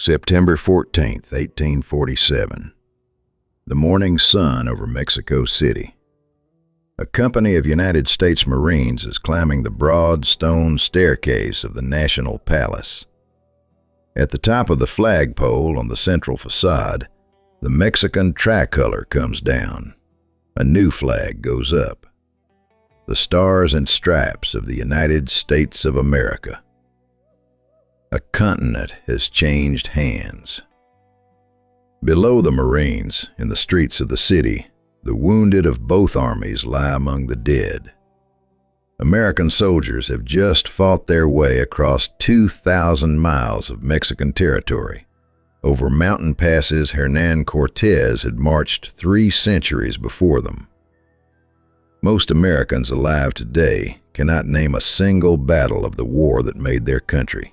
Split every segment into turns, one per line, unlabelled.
September 14th, 1847. The morning sun over Mexico City. A company of United States Marines is climbing the broad stone staircase of the National Palace. At the top of the flagpole on the central facade, the Mexican tricolor comes down. A new flag goes up. The Stars and Stripes of the United States of America. A continent has changed hands. Below the Marines, in the streets of the city, the wounded of both armies lie among the dead. American soldiers have just fought their way across 2,000 miles of Mexican territory, over mountain passes Hernán Cortés had marched 3 centuries before them. Most Americans alive today cannot name a single battle of the war that made their country.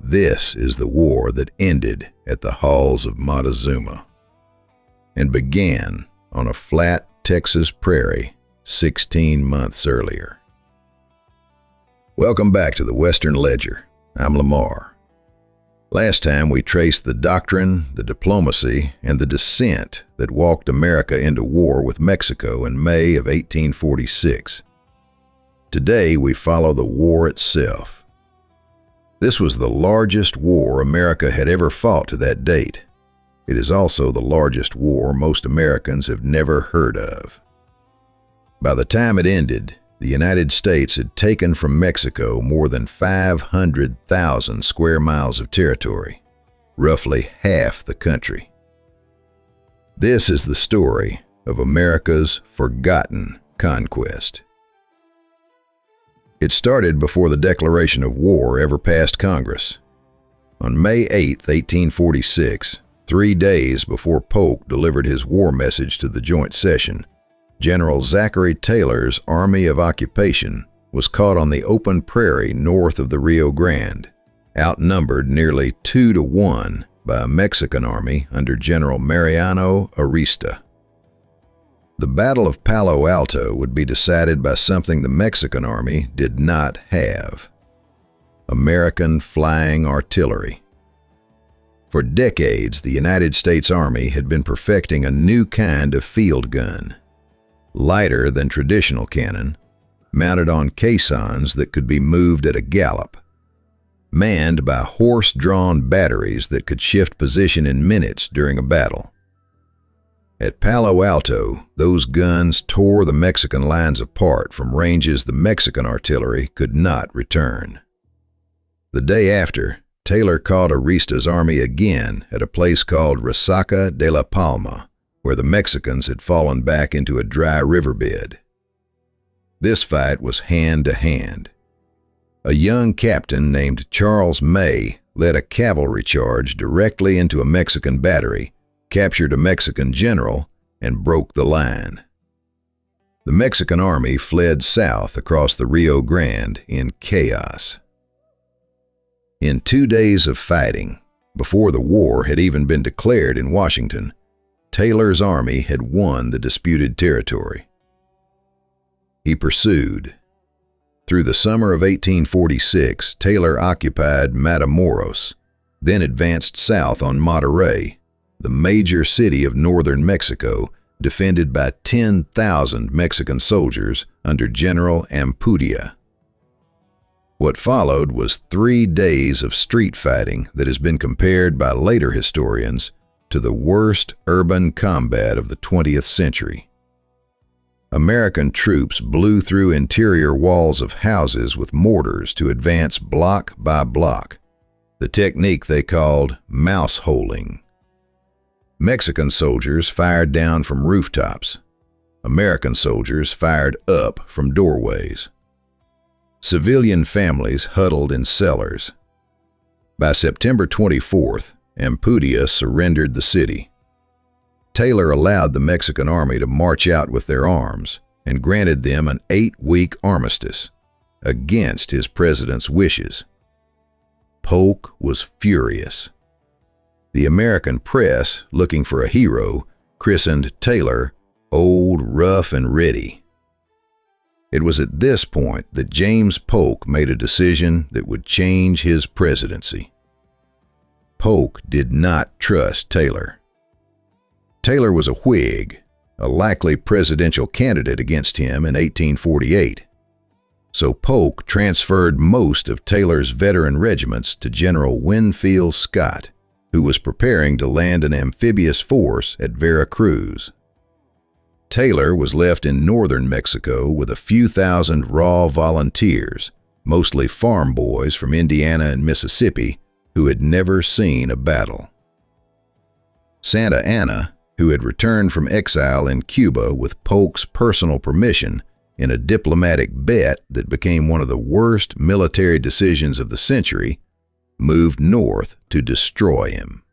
This is the war that ended at the halls of Montezuma and began on a flat Texas prairie 16 months earlier. Welcome back to the Western Ledger. I'm Lamar. Last time we traced the doctrine, the diplomacy, and the descent that walked America into war with Mexico in May of 1846. Today we follow the war itself. This was the largest war America had ever fought to that date. It is also the largest war most Americans have never heard of. By the time it ended, the United States had taken from Mexico more than 500,000 square miles of territory, roughly half the country. This is the story of America's forgotten conquest. It started before the declaration of war ever passed Congress. On May 8, 1846, 3 days before Polk delivered his war message to the joint session, General Zachary Taylor's Army of Occupation was caught on the open prairie north of the Rio Grande, outnumbered nearly 2-to-1 by a Mexican army under General Mariano Arista. The Battle of Palo Alto would be decided by something the Mexican army did not have: American flying artillery. For decades, the United States Army had been perfecting a new kind of field gun, lighter than traditional cannon, mounted on caissons that could be moved at a gallop, manned by horse-drawn batteries that could shift position in minutes during a battle. At Palo Alto, those guns tore the Mexican lines apart from ranges the Mexican artillery could not return. The day after, Taylor caught Arista's army again at a place called Resaca de la Palma, where the Mexicans had fallen back into a dry riverbed. This fight was hand-to-hand. A young captain named Charles May led a cavalry charge directly into a Mexican battery, captured a Mexican general, and broke the line. The Mexican army fled south across the Rio Grande in chaos. In 2 days of fighting, before the war had even been declared in Washington, Taylor's army had won the disputed territory. He pursued. Through the summer of 1846, Taylor occupied Matamoros, then advanced south on Monterrey, the major city of northern Mexico, defended by 10,000 Mexican soldiers under General Ampudia. What followed was 3 days of street fighting that has been compared by later historians to the worst urban combat of the 20th century. American troops blew through interior walls of houses with mortars to advance block by block, the technique they called mouse-holing. Mexican soldiers fired down from rooftops. American soldiers fired up from doorways. Civilian families huddled in cellars. By September 24th, Ampudia surrendered the city. Taylor allowed the Mexican army to march out with their arms and granted them an 8-week armistice, against his president's wishes. Polk was furious. The American press, looking for a hero, christened Taylor Old, Rough, and Ready. It was at this point that James Polk made a decision that would change his presidency. Polk did not trust Taylor. Taylor was a Whig, a likely presidential candidate against him in 1848. So Polk transferred most of Taylor's veteran regiments to General Winfield Scott, who was preparing to land an amphibious force at Veracruz. Taylor was left in northern Mexico with a few thousand raw volunteers, mostly farm boys from Indiana and Mississippi, who had never seen a battle. Santa Anna, who had returned from exile in Cuba with Polk's personal permission in a diplomatic bet that became one of the worst military decisions of the century, moved north to destroy him.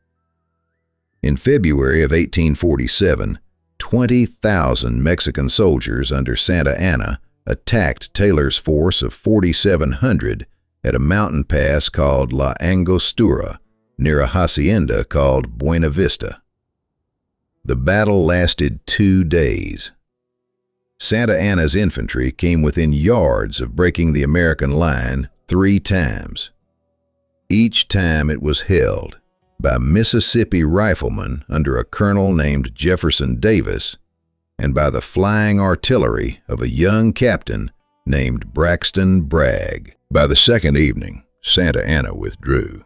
In February of 1847, 20,000 Mexican soldiers under Santa Anna attacked Taylor's force of 4,700 at a mountain pass called La Angostura, near a hacienda called Buena Vista. The battle lasted 2 days. Santa Anna's infantry came within yards of breaking the American line 3 times. Each time it was held by Mississippi riflemen under a colonel named Jefferson Davis and by the flying artillery of a young captain named Braxton Bragg. By the second evening, Santa Anna withdrew.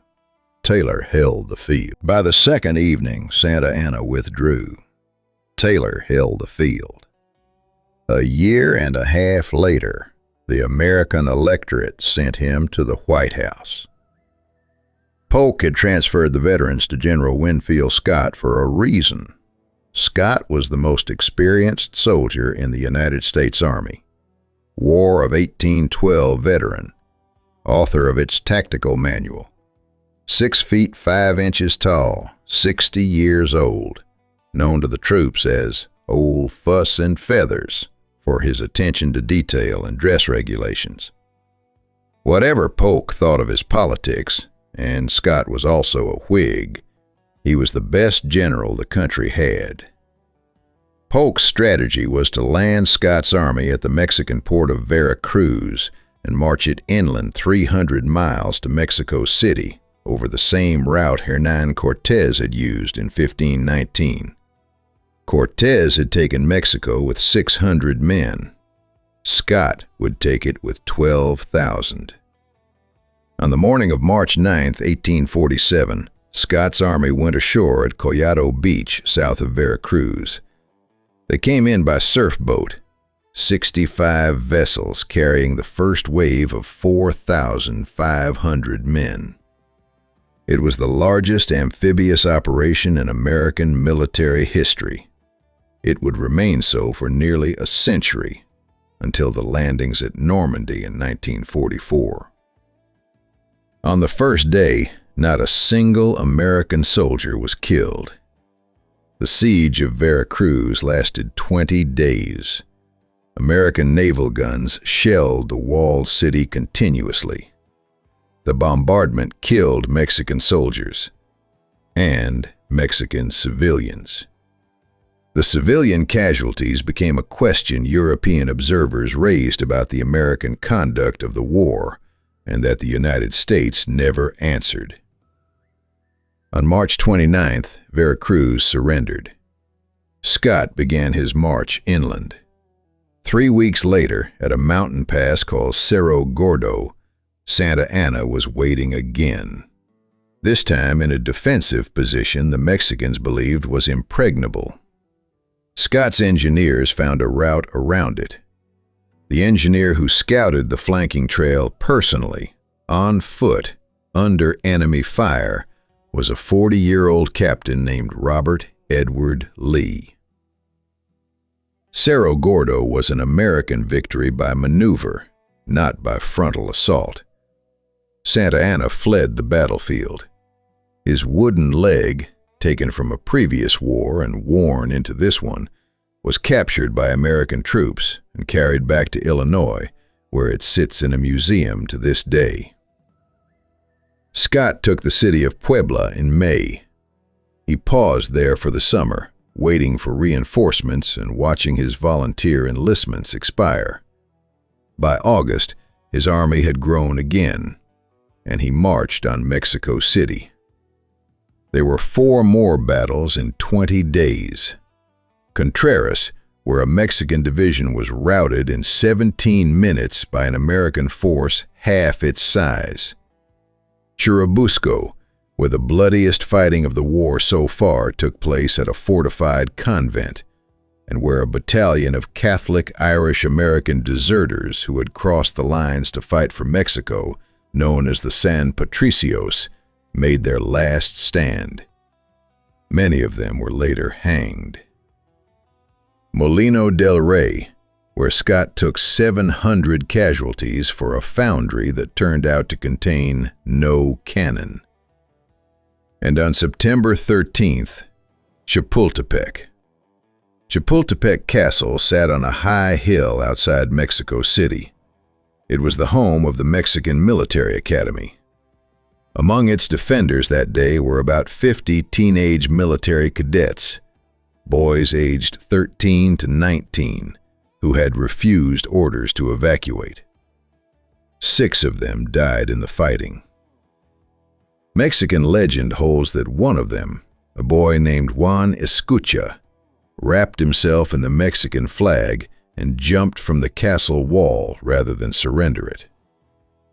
Taylor held the field. By the second evening, Santa Anna withdrew. Taylor held the field. A year and a half later, the American electorate sent him to the White House. Polk had transferred the veterans to General Winfield Scott for a reason. Scott was the most experienced soldier in the United States Army, War of 1812 veteran, author of its tactical manual, 6 feet 5 inches tall, 60 years old, known to the troops as Old Fuss and Feathers for his attention to detail and dress regulations. Whatever Polk thought of his politics, and Scott was also a Whig, he was the best general the country had. Polk's strategy was to land Scott's army at the Mexican port of Veracruz and march it inland 300 miles to Mexico City over the same route Hernán Cortés had used in 1519. Cortés had taken Mexico with 600 men. Scott would take it with 12,000. On the morning of March 9, 1847, Scott's army went ashore at Collado Beach, south of Veracruz. They came in by surf boat, 65 vessels carrying the first wave of 4,500 men. It was the largest amphibious operation in American military history. It would remain so for nearly a century, until the landings at Normandy in 1944. On the first day, not a single American soldier was killed. The siege of Veracruz lasted 20 days. American naval guns shelled the walled city continuously. The bombardment killed Mexican soldiers and Mexican civilians. The civilian casualties became a question European observers raised about the American conduct of the war, and that the United States never answered. On March 29th, Veracruz surrendered. Scott began his march inland. 3 weeks later, at a mountain pass called Cerro Gordo, Santa Anna was waiting again. This time in a defensive position the Mexicans believed was impregnable. Scott's engineers found a route around it. The engineer who scouted the flanking trail personally, on foot, under enemy fire, was a 40-year-old captain named Robert Edward Lee. Cerro Gordo was an American victory by maneuver, not by frontal assault. Santa Anna fled the battlefield. His wooden leg, taken from a previous war and worn into this one, was captured by American troops and carried back to Illinois, where it sits in a museum to this day. Scott took the city of Puebla in May. He paused there for the summer, waiting for reinforcements and watching his volunteer enlistments expire. By August, his army had grown again, and he marched on Mexico City. There were 4 more battles in 20 days. Contreras, where a Mexican division was routed in 17 minutes by an American force half its size. Churubusco, where the bloodiest fighting of the war so far took place at a fortified convent, and where a battalion of Catholic Irish-American deserters who had crossed the lines to fight for Mexico, known as the San Patricios, made their last stand. Many of them were later hanged. Molino del Rey, where Scott took 700 casualties for a foundry that turned out to contain no cannon. And on September 13th, Chapultepec. Chapultepec Castle sat on a high hill outside Mexico City. It was the home of the Mexican Military Academy. Among its defenders that day were about 50 teenage military cadets, boys aged 13 to 19, who had refused orders to evacuate. 6 of them died in the fighting. Mexican legend holds that one of them, a boy named Juan Escucha, wrapped himself in the Mexican flag and jumped from the castle wall rather than surrender it.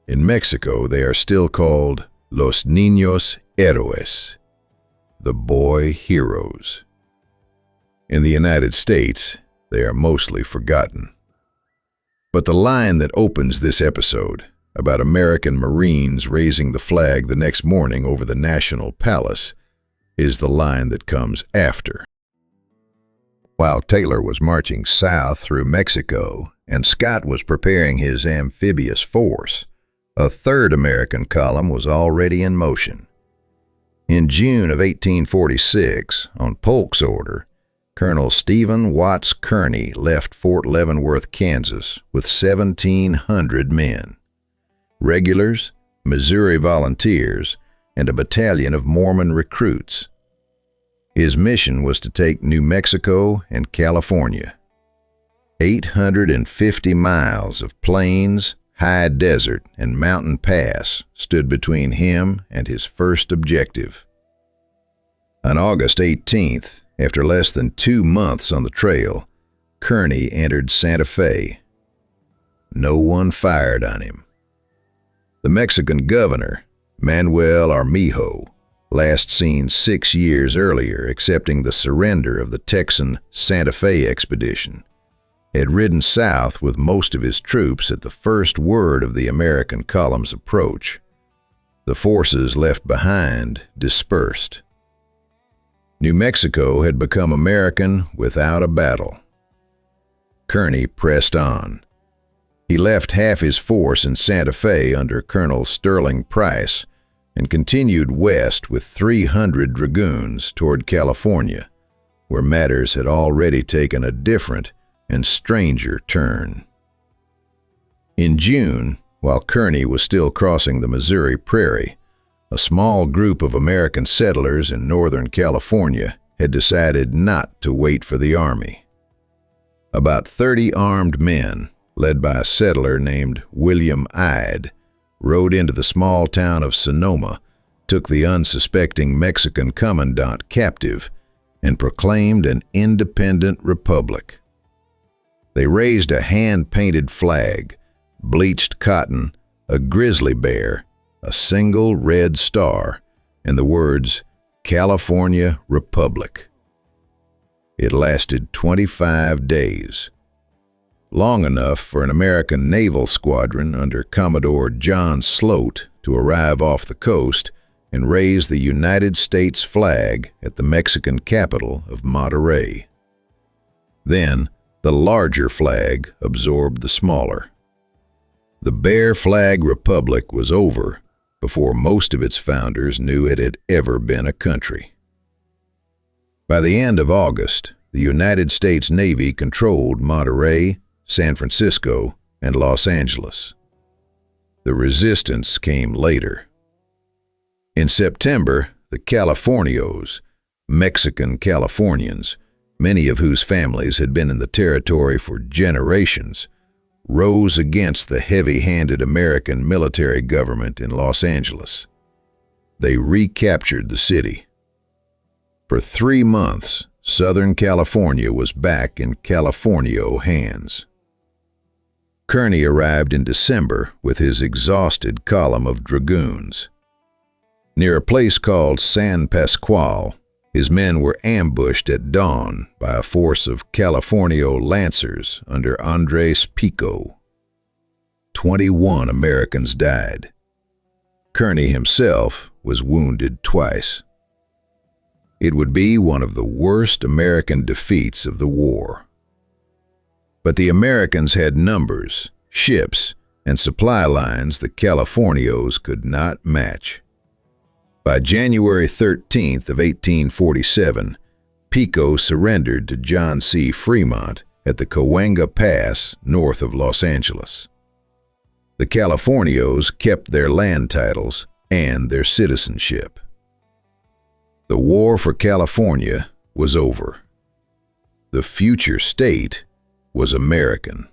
In Mexico, they are still called Los Niños Héroes, the boy heroes. In the United States, they are mostly forgotten. But the line that opens this episode, about American Marines raising the flag the next morning over the National Palace, is the line that comes after. While Taylor was marching south through Mexico and Scott was preparing his amphibious force, a third American column was already in motion. In June of 1846, on Polk's order, Colonel Stephen Watts Kearny left Fort Leavenworth, Kansas, with 1,700 men, regulars, Missouri volunteers, and a battalion of Mormon recruits. His mission was to take New Mexico and California. 850 miles of plains, high desert, and mountain pass stood between him and his first objective. On August 18th, after less than 2 months on the trail, Kearny entered Santa Fe. No one fired on him. The Mexican governor, Manuel Armijo, last seen 6 years earlier accepting the surrender of the Texan Santa Fe expedition, had ridden south with most of his troops at the first word of the American column's approach. The forces left behind dispersed. New Mexico had become American without a battle. Kearny pressed on. He left half his force in Santa Fe under Colonel Sterling Price and continued west with 300 dragoons toward California, where matters had already taken a different and stranger turn. In June, while Kearny was still crossing the Missouri Prairie, a small group of American settlers in Northern California had decided not to wait for the army. About 30 armed men, led by a settler named William Ide, rode into the small town of Sonoma, took the unsuspecting Mexican commandant captive, and proclaimed an independent republic. They raised a hand-painted flag, bleached cotton, a grizzly bear, a single red star, and the words, California Republic. It lasted 25 days. Long enough for an American naval squadron under Commodore John Sloat to arrive off the coast and raise the United States flag at the Mexican capital of Monterrey. Then, the larger flag absorbed the smaller. The Bear Flag Republic was over before most of its founders knew it had ever been a country. By the end of August, the United States Navy controlled Monterrey, San Francisco, and Los Angeles. The resistance came later. In September, the Californios, Mexican Californians, many of whose families had been in the territory for generations, rose against the heavy-handed American military government in Los Angeles. They recaptured the city, For 3 months, Southern California was back in Californio hands. Kearny arrived in December with his exhausted column of dragoons. Near a place called San Pascual, his men were ambushed at dawn by a force of Californio lancers under Andres Pico. 21 Americans died. Kearny himself was wounded twice. It would be one of the worst American defeats of the war. But the Americans had numbers, ships, and supply lines the Californios could not match. By January 13th of 1847, Pico surrendered to John C. Frémont at the Cahuenga Pass north of Los Angeles. The Californios kept their land titles and their citizenship. The war for California was over. The future state was American.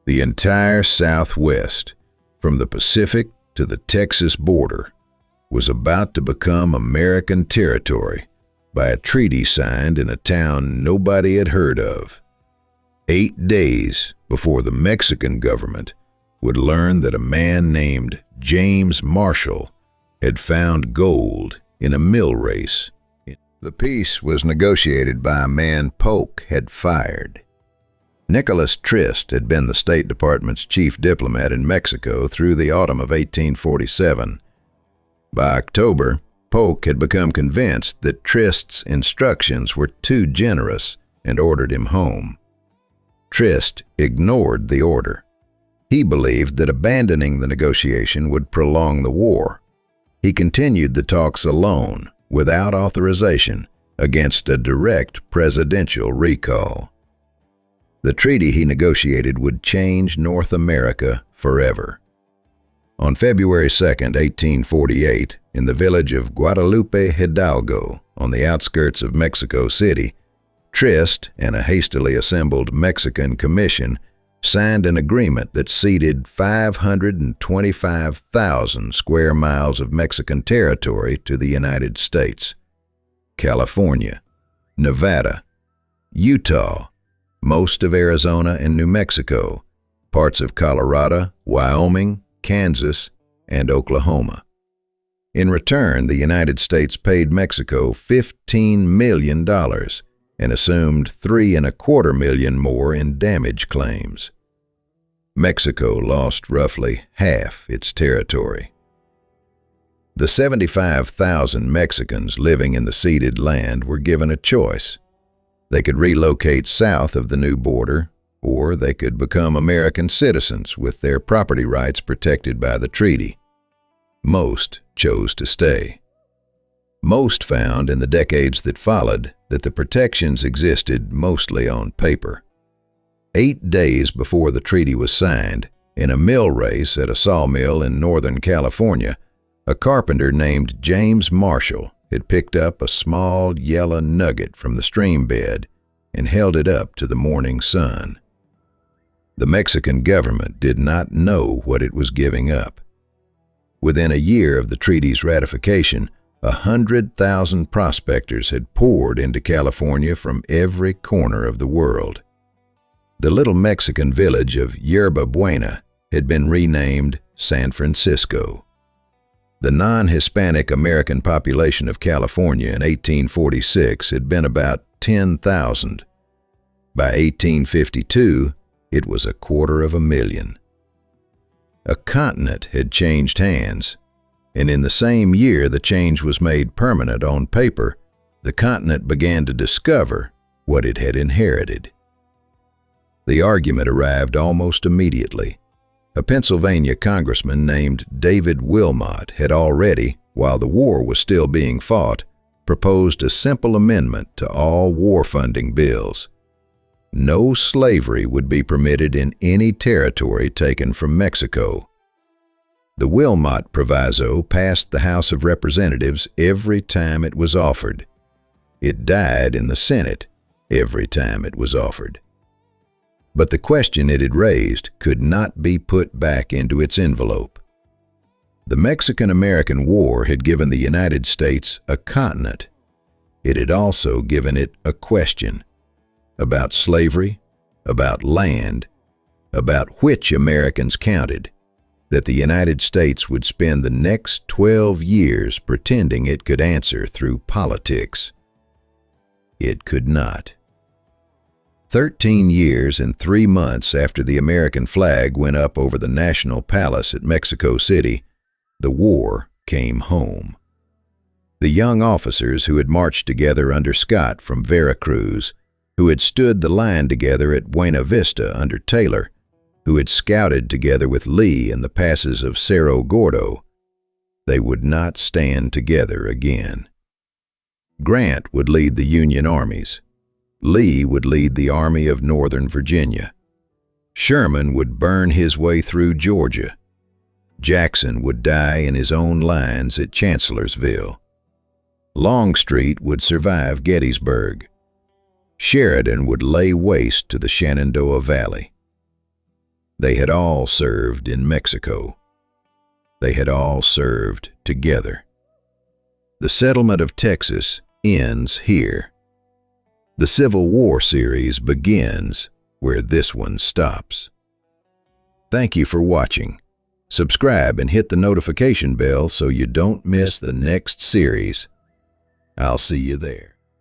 The entire Southwest, from the Pacific to the Texas border, was about to become American territory by a treaty signed in a town nobody had heard of, 8 days before the Mexican government would learn that a man named James Marshall had found gold in a mill race. The peace was negotiated by a man Polk had fired. Nicholas Trist had been the State Department's chief diplomat in Mexico through the autumn of 1847. By October, Polk had become convinced that Trist's instructions were too generous and ordered him home. Trist ignored the order. He believed that abandoning the negotiation would prolong the war. He continued the talks alone, without authorization, against a direct presidential recall. The treaty he negotiated would change North America forever. On February 2, 1848, in the village of Guadalupe Hidalgo, on the outskirts of Mexico City, Trist and a hastily assembled Mexican commission signed an agreement that ceded 525,000 square miles of Mexican territory to the United States. California, Nevada, Utah, most of Arizona and New Mexico, parts of Colorado, Wyoming, Kansas, and Oklahoma. In return, the United States paid Mexico $15 million and assumed $3.25 million more in damage claims. Mexico lost roughly half its territory. The 75,000 Mexicans living in the ceded land were given a choice. They could relocate south of the new border, or they could become American citizens with their property rights protected by the treaty. Most chose to stay. Most found in the decades that followed that the protections existed mostly on paper. 8 days before the treaty was signed, in a mill race at a sawmill in Northern California, a carpenter named James Marshall had picked up a small yellow nugget from the stream bed and held it up to the morning sun. The Mexican government did not know what it was giving up. Within a year of the treaty's ratification, 100,000 prospectors had poured into California from every corner of the world. The little Mexican village of Yerba Buena had been renamed San Francisco. The non-Hispanic American population of California in 1846 had been about 10,000. By 1852, it was 250,000. A continent had changed hands, and in the same year the change was made permanent on paper, the continent began to discover what it had inherited. The argument arrived almost immediately. A Pennsylvania congressman named David Wilmot had already, while the war was still being fought, proposed a simple amendment to all war funding bills. No slavery would be permitted in any territory taken from Mexico. The Wilmot Proviso passed the House of Representatives every time it was offered. It died in the Senate every time it was offered. But the question it had raised could not be put back into its envelope. The Mexican-American War had given the United States a continent. It had also given it a question about slavery, about land, about which Americans counted, that the United States would spend the next 12 years pretending it could answer through politics. It could not. 13 years and 3 months after the American flag went up over the National Palace at Mexico City, the war came home. The young officers who had marched together under Scott from Veracruz, who had stood the line together at Buena Vista under Taylor, who had scouted together with Lee in the passes of Cerro Gordo, they would not stand together again. Grant would lead the Union armies. Lee would lead the Army of Northern Virginia. Sherman would burn his way through Georgia. Jackson would die in his own lines at Chancellorsville. Longstreet would survive Gettysburg. Sheridan would lay waste to the Shenandoah Valley. They had all served in Mexico. They had all served together. The settlement of Texas ends here. The Civil War series begins where this one stops. Thank you for watching. Subscribe and hit the notification bell so you don't miss the next series. I'll see you there.